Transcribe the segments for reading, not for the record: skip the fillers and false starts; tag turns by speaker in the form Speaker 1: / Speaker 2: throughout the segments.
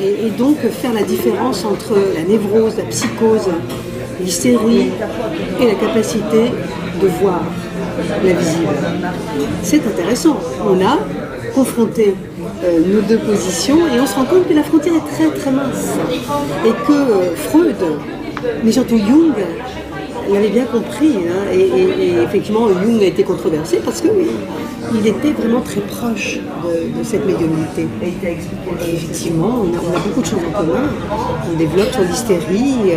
Speaker 1: Et donc faire la différence entre la névrose, la psychose, l'hystérie et la capacité de voir l'invisible. C'est intéressant. On a confronté nos deux positions et on se rend compte que la frontière est très très mince et que Freud, mais surtout Jung, l'avait bien compris, hein, et effectivement Jung a été controversé parce qu'il était vraiment très proche de cette médiumnité. Et effectivement, on a beaucoup de choses en commun. On développe sur l'hystérie,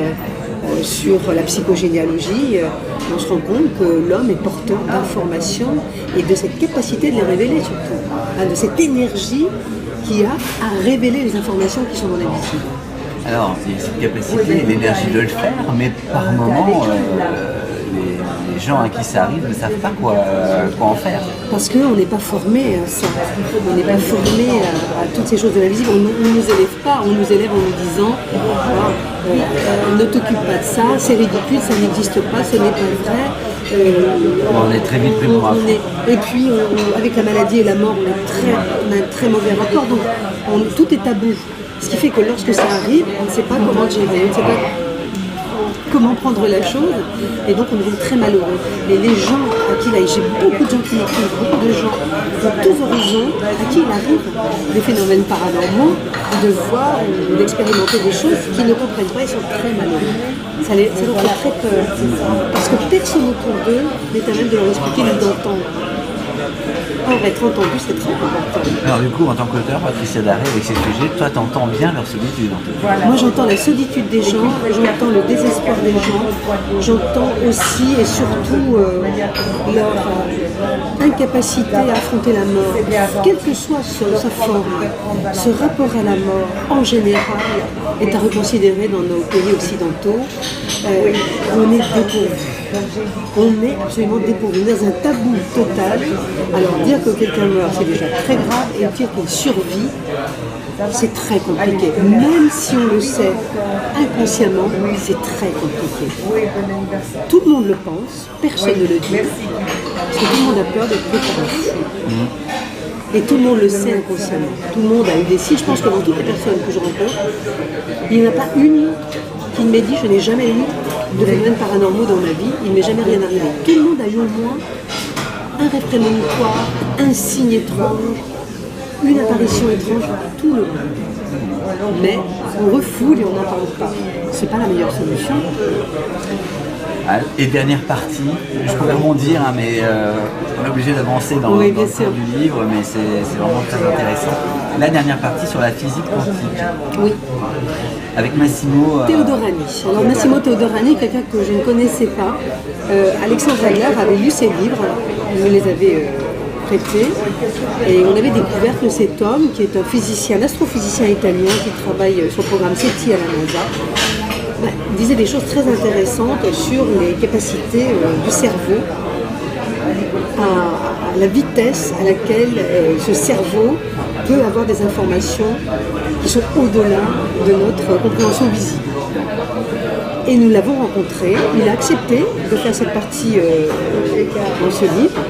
Speaker 1: sur la psychogénéalogie. On se rend compte que l'homme est porteur d'informations et de cette capacité de les révéler surtout, hein, de cette énergie qu'il a à révéler les informations qui sont dans l'invisible.
Speaker 2: Alors, il y a cette capacité et l'énergie de le faire, mais par moments, les gens à qui ça arrive ne savent pas quoi en faire.
Speaker 1: Parce qu'on n'est pas formé à ça. On n'est pas formé à toutes ces choses de l'invisible. On ne nous élève pas. On nous élève en nous disant ne t'occupe pas de ça, c'est ridicule, ça n'existe pas, ce n'est pas vrai.
Speaker 2: On est très vite pris pour
Speaker 1: et puis, avec la maladie et la mort, on a un très mauvais rapport. Donc, tout est tabou. Ce qui fait que lorsque ça arrive, on ne sait pas comment gérer, on ne sait pas comment prendre la chose, et donc on devient très malheureux. Et les gens à qui j'ai beaucoup de gens qui m'écrivent, beaucoup de gens de tous horizons, à qui il arrive des phénomènes paranormaux, de voir ou d'expérimenter des choses qu'ils ne comprennent pas, ils sont très malheureux. Ça leur fait très peur, parce que personne autour d'eux n'est à même de leur expliquer ni d'entendre. Or, être entendu, c'est très important.
Speaker 2: Alors du coup, en tant qu'auteur, Patricia Daré, avec ces sujets, toi, t'entends bien leur solitude.
Speaker 1: Moi, j'entends la solitude des gens, j'entends le désespoir des gens, j'entends aussi et surtout leur incapacité à affronter la mort. Quelle que soit sa forme, ce rapport à la mort, en général, est à reconsidérer dans nos pays occidentaux. On est dépourvu. On est absolument dépourvu, dans un tabou total. Alors dire que quelqu'un meurt, c'est déjà très grave, et dire qu'il survit, c'est très compliqué. Même si on le sait inconsciemment, c'est très compliqué. Tout le monde le pense, personne ne le dit, parce que tout le monde a peur d'être pris pour un fou. Et tout le monde le sait inconsciemment. Tout le monde a eu des signes. Je pense que dans toutes les personnes que je rencontre, il n'y en a pas une qui m'ait dit « je n'ai jamais eu de phénomènes paranormaux dans ma vie, il ne m'est jamais rien arrivé ». Tout le monde a eu au moins un rêve prémonitoire, un signe étrange, une apparition étrange, tout le monde. Mais on refoule et on n'en parle pas. C'est pas la meilleure solution.
Speaker 2: Et dernière partie, je pourrais rebondir, hein, mais on est obligé d'avancer dans le cours du livre, mais c'est vraiment très intéressant. La dernière partie sur la physique quantique.
Speaker 1: Oui.
Speaker 2: Avec Massimo
Speaker 1: Teodorani. Alors Massimo Teodorani, quelqu'un que je ne connaissais pas. Alexandre Wagner avait lu ses livres, il me les avait prêtés, et on avait découvert que cet homme, qui est un physicien, un astrophysicien italien qui travaille sur le programme SETI à la NASA, disait des choses très intéressantes sur les capacités du cerveau, à la vitesse à laquelle ce cerveau peut avoir des informations qui sont au-delà de notre compréhension visible. Et nous l'avons rencontré, il a accepté de faire cette partie dans ce livre,